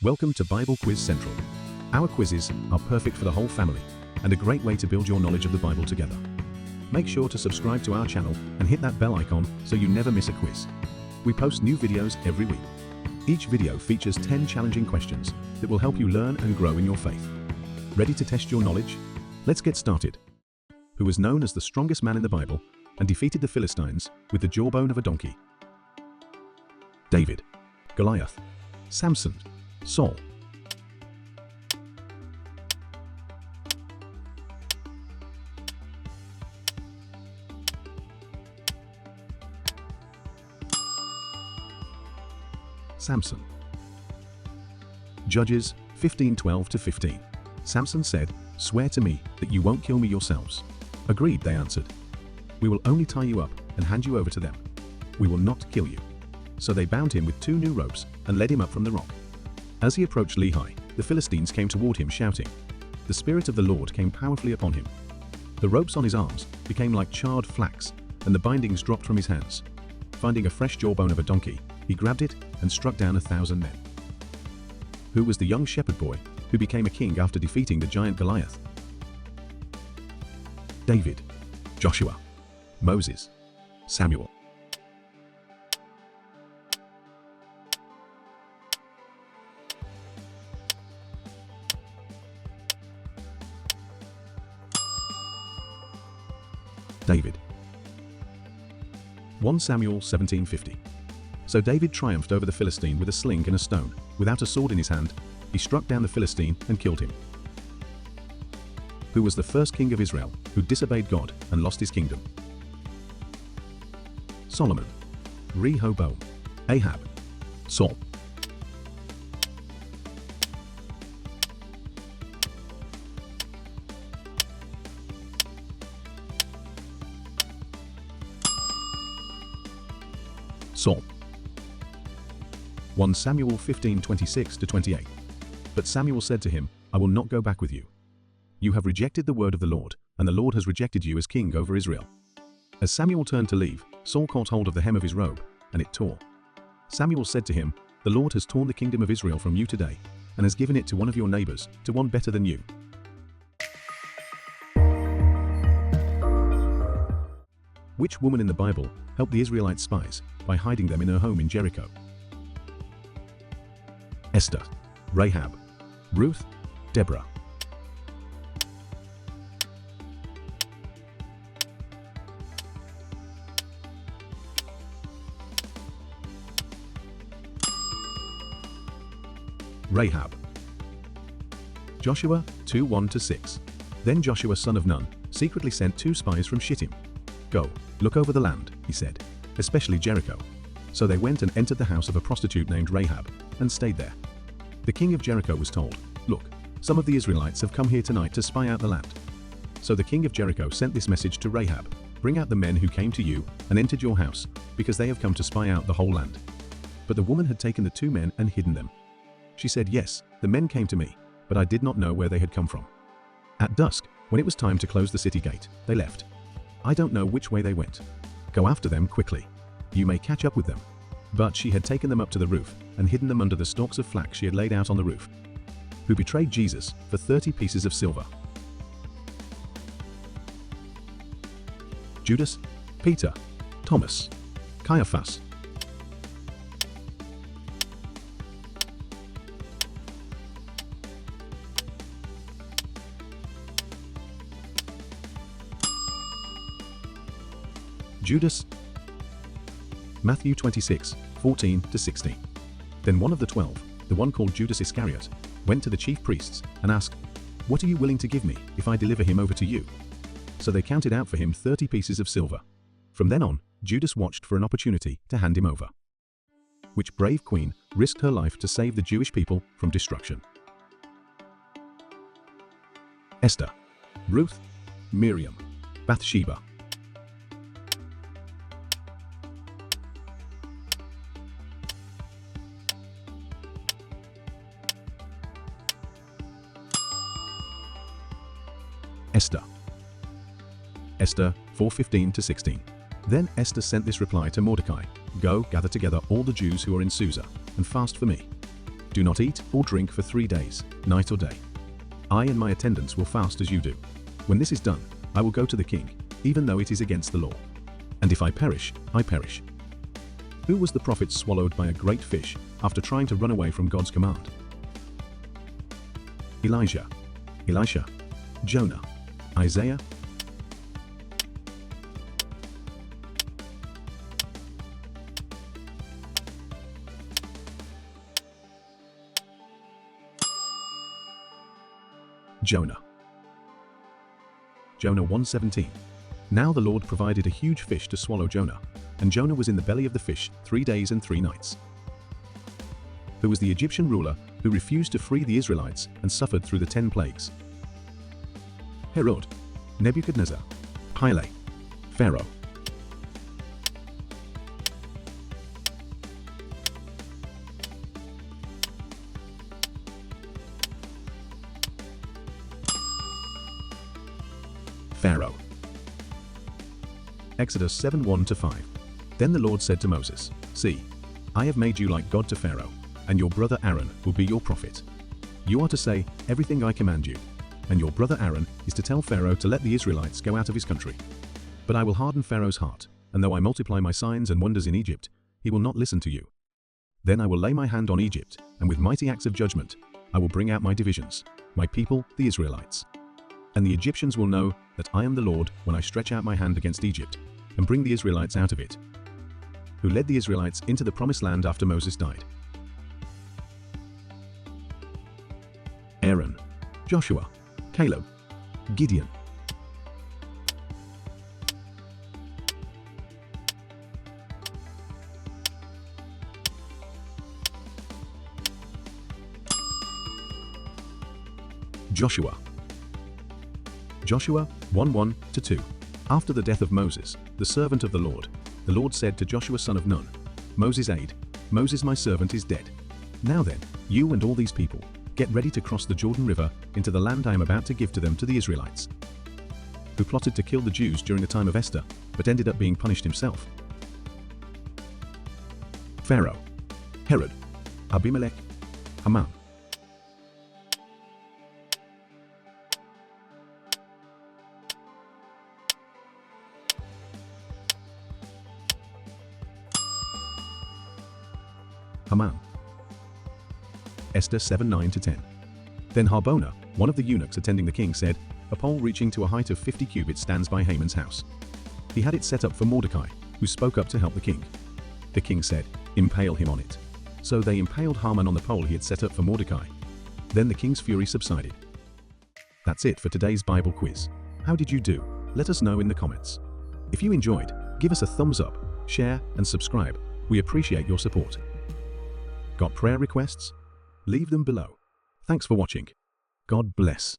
Welcome to Bible Quiz Central. Our quizzes are perfect for the whole family and a great way to build your knowledge of the Bible together. Make sure to subscribe to our channel and hit that bell icon so you never miss a quiz. We post new videos every week. Each video features 10 challenging questions that will help you learn and grow in your faith. Ready to test your knowledge? Let's get started. Who was known as the strongest man in the Bible and defeated the Philistines with the jawbone of a donkey? David, Goliath, Samson, Saul. Samson. Judges 15:12-15. Samson said, "Swear to me that you won't kill me yourselves." "Agreed," they answered. "We will only tie you up and hand you over to them. We will not kill you." So they bound him with 2 new ropes and led him up from the rock. As he approached Lehi, the Philistines came toward him shouting. The Spirit of the Lord came powerfully upon him. The ropes on his arms became like charred flax, and the bindings dropped from his hands. Finding a fresh jawbone of a donkey, he grabbed it and struck down 1,000 men. Who was the young shepherd boy who became a king after defeating the giant Goliath? David, Joshua, Moses, Samuel. David. 1 Samuel 17:50. So David triumphed over the Philistine with a sling and a stone. Without a sword in his hand, he struck down the Philistine and killed him. Who was the first king of Israel who disobeyed God and lost his kingdom? Solomon, Rehoboam, Ahab, Saul. Saul. 1 Samuel 15:26-28. But Samuel said to him, "I will not go back with you. You have rejected the word of the Lord, and the Lord has rejected you as king over Israel." As Samuel turned to leave, Saul caught hold of the hem of his robe, and it tore. Samuel said to him, "The Lord has torn the kingdom of Israel from you today, and has given it to one of your neighbors, to one better than you." Which woman in the Bible helped the Israelite spies by hiding them in her home in Jericho? Esther, Rahab, Ruth, Deborah. Rahab. Joshua 2:1-6. Then Joshua son of Nun secretly sent 2 spies from Shittim. "Go, look over the land," he said, "especially Jericho." So they went and entered the house of a prostitute named Rahab and stayed there. The king of Jericho was told, "Look, some of the Israelites have come here tonight to spy out the land." So the king of Jericho sent this message to Rahab, "Bring out the men who came to you and entered your house, because they have come to spy out the whole land." But the woman had taken the 2 men and hidden them. She said, "Yes, the men came to me, but I did not know where they had come from." At dusk, when it was time to close the city gate, they left. "I don't know which way they went. Go after them quickly. You may catch up with them." But she had taken them up to the roof and hidden them under the stalks of flax she had laid out on the roof. Who betrayed Jesus for 30 pieces of silver? Judas, Peter, Thomas, Caiaphas. Judas. Matthew 26:14-16. Then one of the 12, the one called Judas Iscariot, went to the chief priests and asked, "What are you willing to give me if I deliver him over to you?" So they counted out for him 30 pieces of silver. From then on, Judas watched for an opportunity to hand him over. Which brave queen risked her life to save the Jewish people from destruction? Esther, Ruth, Miriam, Bathsheba. Esther. Esther 4:15-16. Then Esther sent this reply to Mordecai, "Go, gather together all the Jews who are in Susa, and fast for me." Do not eat or drink for 3 days, night or day. I and my attendants will fast as you do. When this is done, I will go to the king, even though it is against the law. And if I perish, I perish." Who was the prophet swallowed by a great fish after trying to run away from God's command? Elijah, Elisha, Jonah, Isaiah. Jonah. Jonah 1:17. Now the Lord provided a huge fish to swallow Jonah, and Jonah was in the belly of the fish 3 days and 3 nights. Who was the Egyptian ruler who refused to free the Israelites and suffered through the 10 plagues? Herod, Nebuchadnezzar, Pilate, Pharaoh. Pharaoh. Exodus 7:1-5. Then the Lord said to Moses, "See, I have made you like God to Pharaoh, and your brother Aaron will be your prophet. You are to say everything I command you, and your brother Aaron is to tell Pharaoh to let the Israelites go out of his country. But I will harden Pharaoh's heart, and though I multiply my signs and wonders in Egypt, he will not listen to you. Then I will lay my hand on Egypt, and with mighty acts of judgment, I will bring out my divisions, my people, the Israelites. And the Egyptians will know that I am the Lord when I stretch out my hand against Egypt and bring the Israelites out of it." Who led the Israelites into the promised land after Moses died? Aaron, Joshua, Caleb, Gideon. Joshua. Joshua 1:1-2. After the death of Moses, the servant of the Lord said to Joshua son of Nun, Moses' aide, "Moses my servant is dead. Now then, you and all these people, get ready to cross the Jordan River into the land I am about to give to them, to the Israelites." Who plotted to kill the Jews during the time of Esther, but ended up being punished himself? Pharaoh, Herod, Abimelech, Haman. Haman. Esther 7:9-10. Then Harbona, one of the eunuchs attending the king, said, "A pole reaching to a height of 50 cubits stands by Haman's house. He had it set up for Mordecai, who spoke up to help the king." The king said, "Impale him on it." So they impaled Haman on the pole he had set up for Mordecai. Then the king's fury subsided. That's it for today's Bible quiz. How did you do? Let us know in the comments. If you enjoyed, give us a thumbs up, share, and subscribe. We appreciate your support. Got prayer requests? Leave them below. Thanks for watching. God bless.